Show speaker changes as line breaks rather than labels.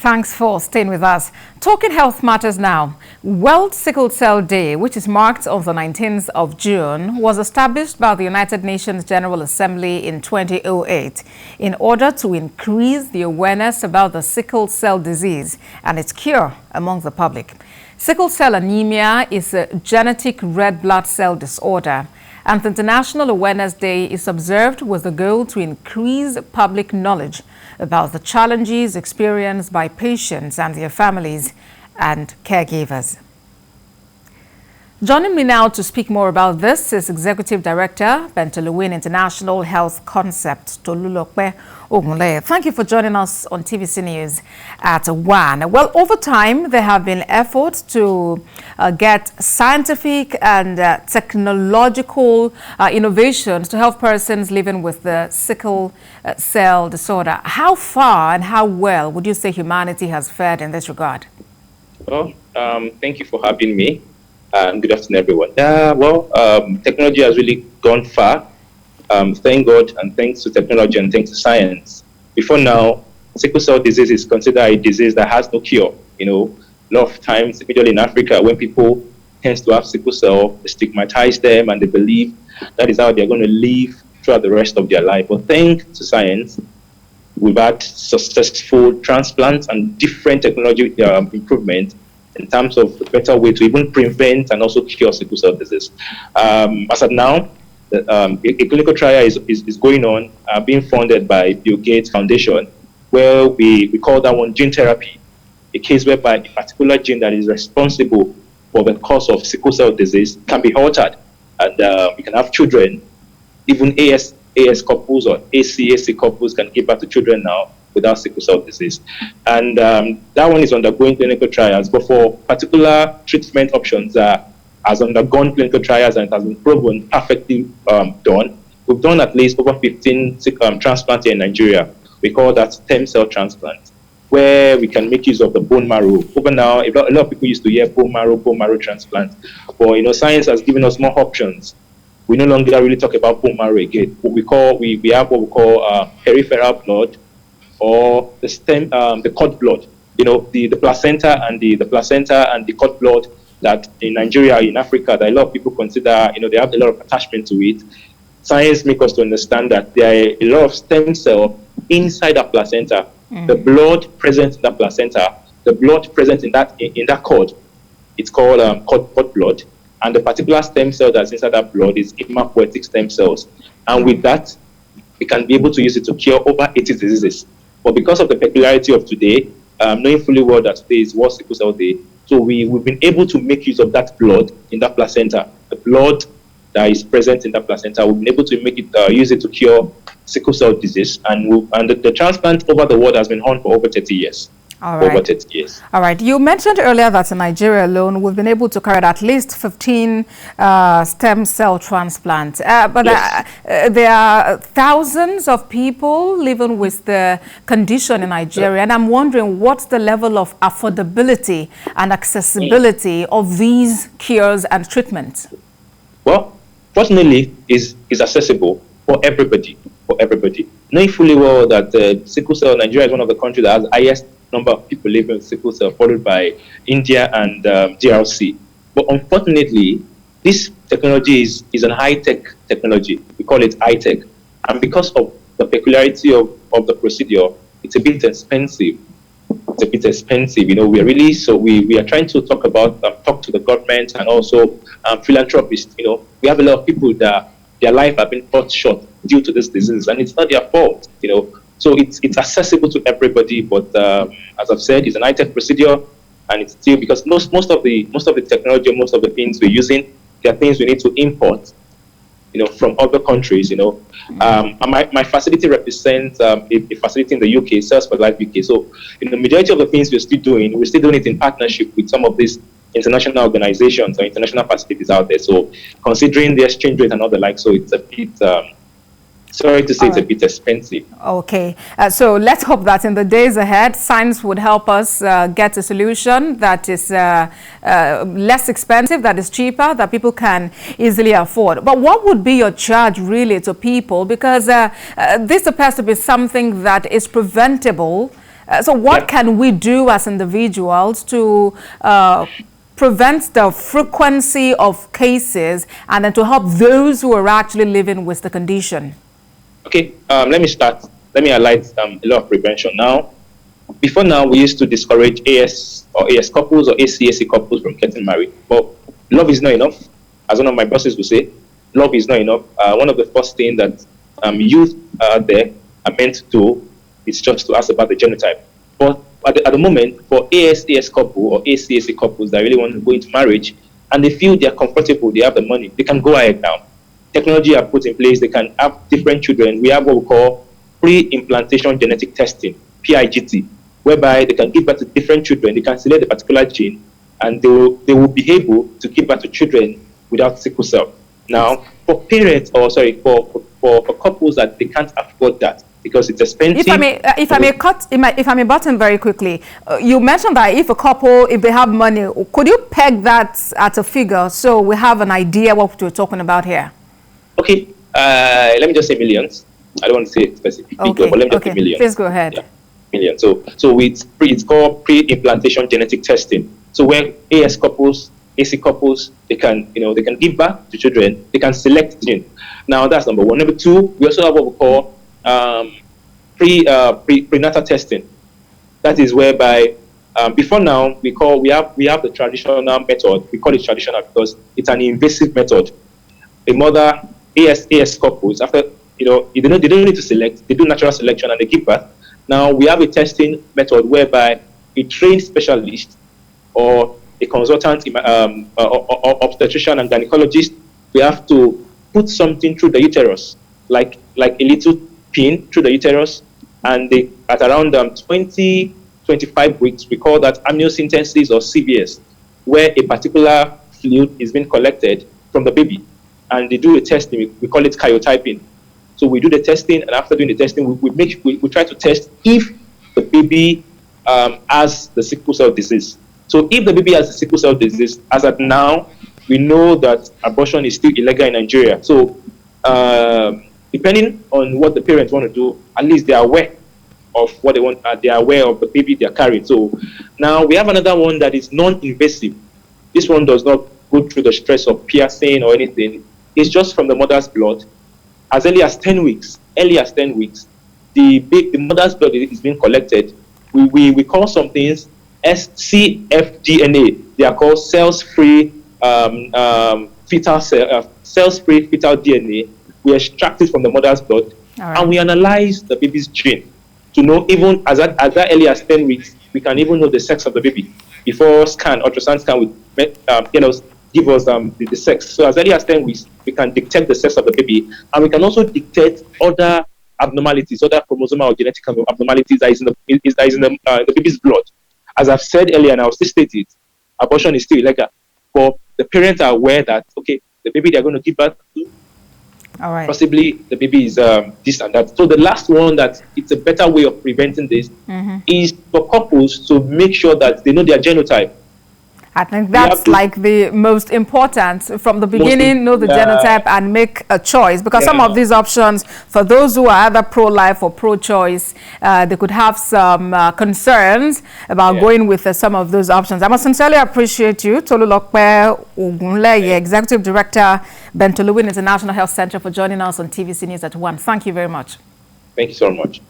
Thanks for staying with us. Talking health matters now. World Sickle Cell Day, which is marked on the 19th of June, was established by the United Nations General Assembly in 2008 in order to increase the awareness about the sickle cell disease and its cure among the public. Sickle cell anemia is a genetic red blood cell disorder, and the International Awareness Day is observed with the goal to increase public knowledge about the challenges experienced by patients and their families and caregivers. Joining me now to speak more about this is Executive Director, Bentolowin International Health Concept, Tolulope Ogunleye. Thank you for joining us on TVC News at 1. Well, over time, there have been efforts to get scientific and technological innovations to help persons living with the sickle cell disorder. How far and how well would you say humanity has fared in this regard?
Well, thank you for having me. Good afternoon, everyone. Technology has really gone far. Thank God, and thanks to technology and thanks to science. Before now, sickle cell disease is considered a disease that has no cure. You know, a lot of times, particularly in Africa, when people tend to have sickle cell, they stigmatize them and they believe that is how they're going to live throughout the rest of their life. But thanks to science, we've had successful transplants and different technology improvements in terms of the better way to even prevent and also cure sickle cell disease. As of now, a clinical trial is going on, being funded by Bill Gates Foundation, where we call that one gene therapy, a case whereby a particular gene that is responsible for the cause of sickle cell disease can be altered, and we can have children. Even AS couples or AC couples can give birth to children now without sickle cell disease. And that one is undergoing clinical trials, but for particular treatment options that has undergone clinical trials and it has been proven perfectly done. We've done at least over 15 transplants here in Nigeria. We call that stem cell transplant, where we can make use of the bone marrow. Over now, a lot of people used to hear bone marrow transplant, but science has given us more options. We no longer really talk about bone marrow again. We have what we call peripheral blood, or the cord blood, the placenta and the cord blood that in Nigeria, in Africa, that a lot of people consider, they have a lot of attachment to it. Science makes us to understand that there are a lot of stem cell inside that placenta. The blood present in that placenta, the blood present in that cord, it's called cord blood, and the particular stem cell that's inside that blood is hematopoietic stem cells. And with that, we can be able to use it to cure over 80 diseases. But because of the peculiarity of today, knowing fully well that today is World Sickle Cell Day, so we've been able to make use of that blood in that placenta, the blood that is present in that placenta. We've been able to make it use it to cure sickle cell disease, and the transplant over the world has been on for over 30 years.
All right.
Over 30 years.
All right. You mentioned earlier that in Nigeria alone, we've been able to carry out at least 15 stem cell transplants. But
Yes.
There are thousands of people living with the condition in Nigeria. And I'm wondering what's the level of affordability and accessibility of these cures and treatments?
Well, fortunately, is accessible for everybody. Knowing fully well that sickle cell, Nigeria is one of the countries that has the highest number of people living with sickle cell, followed by India and DRC. But unfortunately, this technology is an high-tech technology. We call it high-tech. And because of the peculiarity of the procedure, it's a bit expensive. We are trying to talk to the government and also philanthropists. We have a lot of people that their life have been cut short due to this disease, and it's not their fault. So it's accessible to everybody, but as I've said, it's an high-tech procedure, and it's still because most of the technology, most of the things we're using, they are things we need to import, from other countries. My facility represents a facility in the UK, Cells for Life UK. So, the majority of the things we're still doing it in partnership with some of these international organizations or international facilities out there. So, considering the exchange rate and all the like, so it's a bit. Sorry to say, it's a bit expensive.
Okay. So let's hope that in the days ahead, science would help us get a solution that is less expensive, that is cheaper, that people can easily afford. But what would be your charge really to people? Because this appears to be something that is preventable So what can we do as individuals to prevent the frequency of cases and then to help those who are actually living with the condition?
Okay, let me start. Let me highlight a lot of prevention. Now, before now, we used to discourage AS or AS couples or AC couples from getting married. But love is not enough. As one of my bosses would say, love is not enough. One of the first things that youth there are meant to do is just to ask about the genotype. But at the moment, for AS couple or AC couples that really want to go into marriage and they feel they're comfortable, they have the money, they can go ahead now. Technology are put in place, they can have different children. We have what we call pre-implantation genetic testing, PIGT, whereby they can give birth to different children, they can select a particular gene, and they will be able to give birth to children without sickle cell. Now, for parents, or sorry, for couples that they can't afford that because it's expensive.
If I may button very quickly, you mentioned that if a couple, if they have money, could you peg that at a figure so we have an idea what we're talking about here?
Okay, let me just say millions. I don't want to say specific figure, but let me just say millions.
Please go ahead.
Yeah, millions. So it's called pre-implantation genetic testing. So where AS couples, AC couples, they can give birth to children, they can select gene. Now that's number one. Number two, we also have what we call prenatal testing. That is whereby before now we have the traditional method. We call it traditional because it's an invasive method. A mother AS couples, after they don't need to select, they do natural selection and they give birth. Now we have a testing method whereby a trained specialist or a consultant obstetrician and gynecologist, we have to put something through the uterus, like a little pin through the uterus, and at around 20-25 weeks, we call that amniocentesis or CVS, where a particular fluid is being collected from the baby. And they do a testing, we call it karyotyping. So we do the testing, and after doing the testing, we try to test if the baby has the sickle cell disease. So if the baby has the sickle cell disease, as at now, we know that abortion is still illegal in Nigeria. So depending on what the parents want to do, at least they are aware of what they want. They are aware of the baby they are carrying. So now we have another one that is non-invasive. This one does not go through the stress of piercing or anything. It's just from the mother's blood. As early as 10 weeks, the mother's blood is being collected. We call some things cfDNA. They are called cells-free cells-free fetal DNA. We extract it from the mother's blood, and we analyze the baby's gene to know, even as that early as 10 weeks, we can even know the sex of the baby. Before ultrasound scan will give us the sex. So as early as 10 weeks, we can detect the sex of the baby, and we can also detect other abnormalities, other chromosomal or genetic abnormalities that is in the baby's blood. As I've said earlier, and I'll still state it, abortion is still illegal. But the parents are aware that, okay, the baby they're going to give birth to, possibly the baby is this and that. So the last one, that it's a better way of preventing this, is for couples to make sure that they know their genotype.
I think that's like the most important from the beginning, know the genotype and make a choice, because some of these options, for those who are either pro-life or pro-choice, they could have some concerns about going with some of those options. I must sincerely appreciate you, Tolulope Ogunleye, Executive Director, Bentolowin International Health Center, for joining us on TVC News at 1. Thank you very much.
Thank you so much.